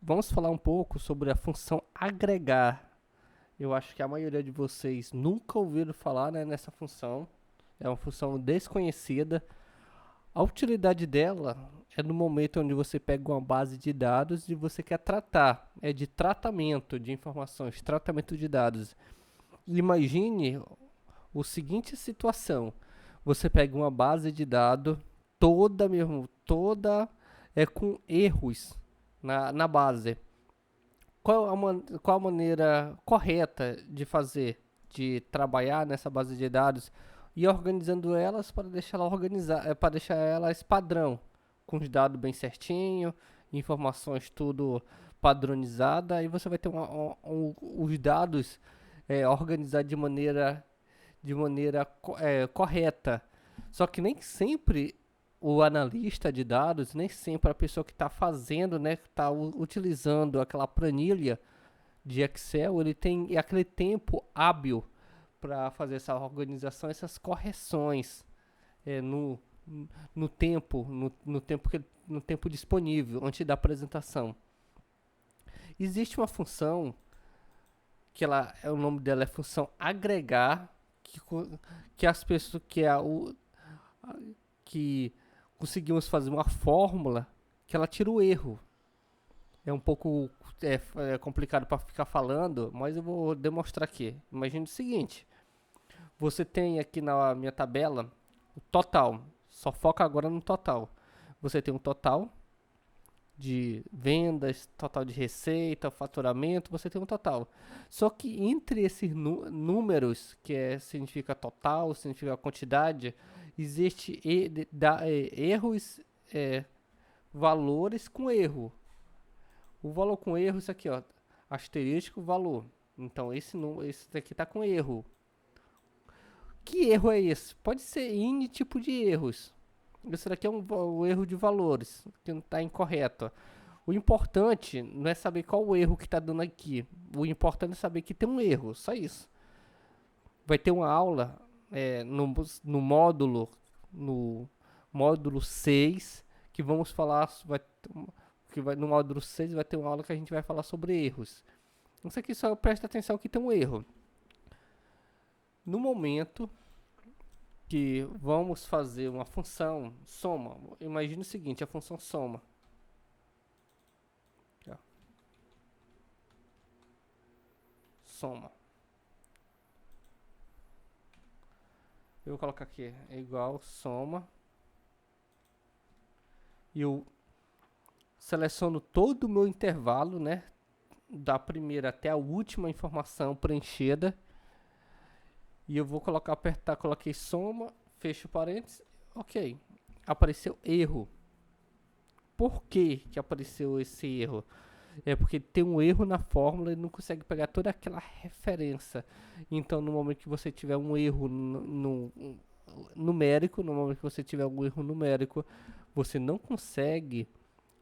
vamos falar um pouco sobre a função agregar. Eu acho que a maioria de vocês nunca ouviram falar, né, nessa função. É uma função desconhecida. A utilidade dela é no momento onde você pega uma base de dados e você quer tratar. É de tratamento de informações, tratamento de dados. Imagine a seguinte situação. Você pega uma base de dados toda mesmo, toda com erros na base. Qual a maneira correta de fazer, de trabalhar nessa base de dados e organizando elas para deixar ela organizada, para deixar elas padrão, com os dados bem certinho, informações tudo padronizada, e você vai ter os dados organizados de maneira correta. Só que nem sempre o analista de dados, nem sempre a pessoa que está fazendo, né, que está utilizando aquela planilha de Excel, ele tem aquele tempo hábil para fazer essa organização, essas correções é, no, no tempo disponível antes da apresentação. Existe uma função que o nome dela é função agregar, que as pessoas que conseguimos fazer uma fórmula que ela tira o erro. É um pouco complicado para ficar falando, mas eu vou demonstrar aqui. Imagine o seguinte: você tem aqui na minha tabela o total. Só foca agora no total. Você tem um total de vendas, total de receita, faturamento, você tem um total. Só que entre esses números, significa total, significa quantidade, existe erros, valores com erro. O valor com erro, isso aqui, ó, asterístico, valor. Então esse daqui está com erro. Que erro é esse? Pode ser N tipo de erros. Esse daqui é um erro de valores, que não está incorreto. O importante não é saber qual o erro que está dando aqui. O importante é saber que tem um erro, só isso. Vai ter uma aula no módulo 6, que vamos falar, no módulo 6 vai ter uma aula que a gente vai falar sobre erros. Isso aqui só presta atenção que tem um erro. No momento que vamos fazer uma função soma, imagine o seguinte, a função soma. Soma. Eu vou colocar aqui, é igual soma. E eu seleciono todo o meu intervalo, né? Da primeira até a última informação preenchida. E eu vou coloquei soma, fecho parênteses, ok. Apareceu erro. Por que apareceu esse erro? É porque tem um erro na fórmula e não consegue pegar toda aquela referência. Então, no momento que você tiver um erro numérico, você não consegue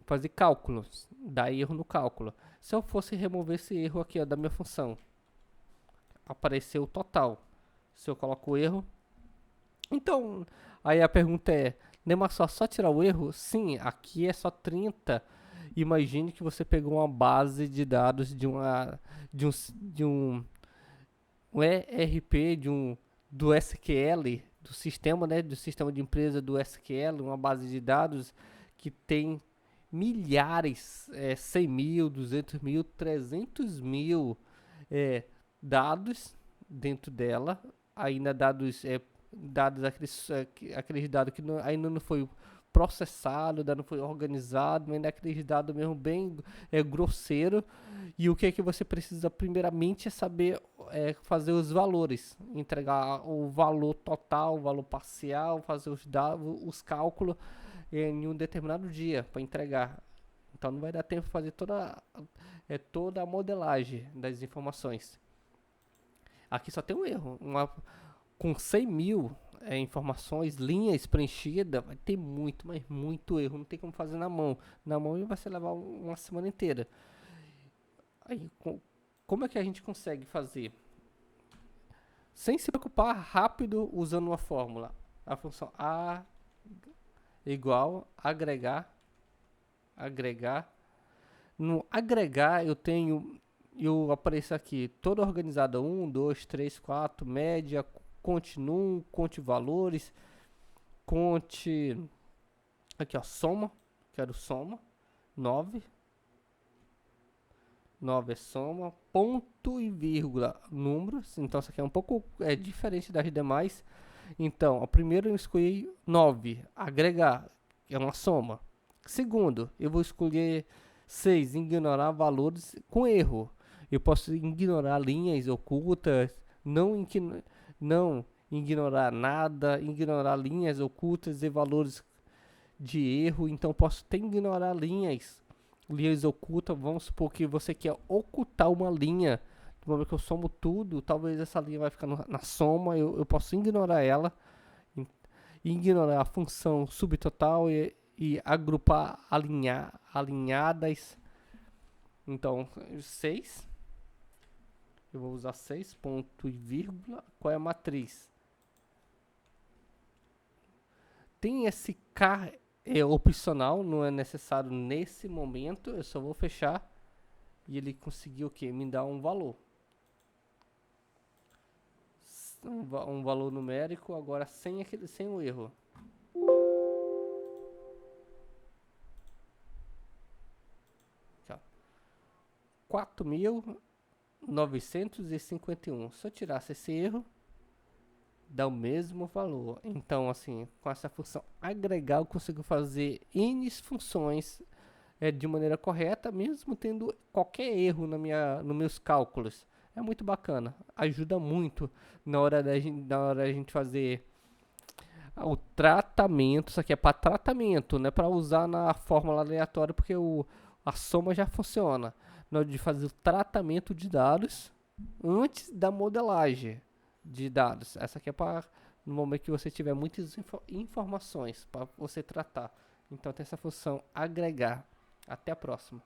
fazer cálculos, dá erro no cálculo. Se eu fosse remover esse erro aqui, ó, da minha função, apareceu o total. Se eu coloco o erro, então, aí a pergunta é, não é mais só tirar o erro? Sim, aqui é só 30. Imagine que você pegou uma base de dados um ERP do SQL, do sistema, né, do sistema de empresa do SQL, uma base de dados que tem milhares, 100 mil, 200 mil, 300 mil dados dentro dela, ainda dados aqueles dados que ainda não foi processado, ainda não foi organizado, ainda aqueles dados mesmo bem grosseiro. E o que é que você precisa primeiramente é saber fazer os valores, entregar o valor total, o valor parcial, fazer os cálculos em um determinado dia para entregar. Então não vai dar tempo de fazer toda a modelagem das informações. Aqui só tem um erro. Com 100 mil informações, linhas preenchidas, vai ter muito, mas muito erro. Não tem como fazer na mão. Na mão vai se levar uma semana inteira. Aí, como é que a gente consegue fazer? Sem se preocupar, rápido, usando uma fórmula. A função A igual agregar No agregar, eu apareço aqui, toda organizada, 1, 2, 3, 4, média, conte num, conte valores, conte, aqui ó, soma, quero soma, 9 é soma, ponto e vírgula, números, então isso aqui é um pouco diferente das demais. Então, primeiro eu escolhi 9, agregar, que é uma soma. Segundo, eu vou escolher 6, ignorar valores com erro. Eu posso ignorar linhas ocultas, não ignorar nada, ignorar linhas ocultas e valores de erro. Então, posso até ignorar linhas ocultas. Vamos supor que você quer ocultar uma linha. No momento que eu somo tudo, talvez essa linha vai ficar na soma. Eu posso ignorar ela, ignorar a função subtotal e agrupar alinhadas. Então, 6. Eu vou usar 6 ponto e vírgula. Qual é a matriz? Tem esse K opcional, não é necessário nesse momento. Eu só vou fechar e ele conseguiu o que? Me dar um valor. Um valor numérico, agora sem o erro. Aqui, ó. 4.951. Se eu tirasse esse erro, dá o mesmo valor. Então, assim, com essa função agregar, eu consigo fazer N funções de maneira correta, mesmo tendo qualquer erro nos meus cálculos. É muito bacana, ajuda muito na hora da gente fazer o tratamento. Isso aqui é para tratamento, não é para usar na fórmula aleatória, porque a soma já funciona. Na hora de fazer o tratamento de dados antes da modelagem de dados. Essa aqui é para no momento que você tiver muitas informações para você tratar. Então tem essa função agregar. Até a próxima.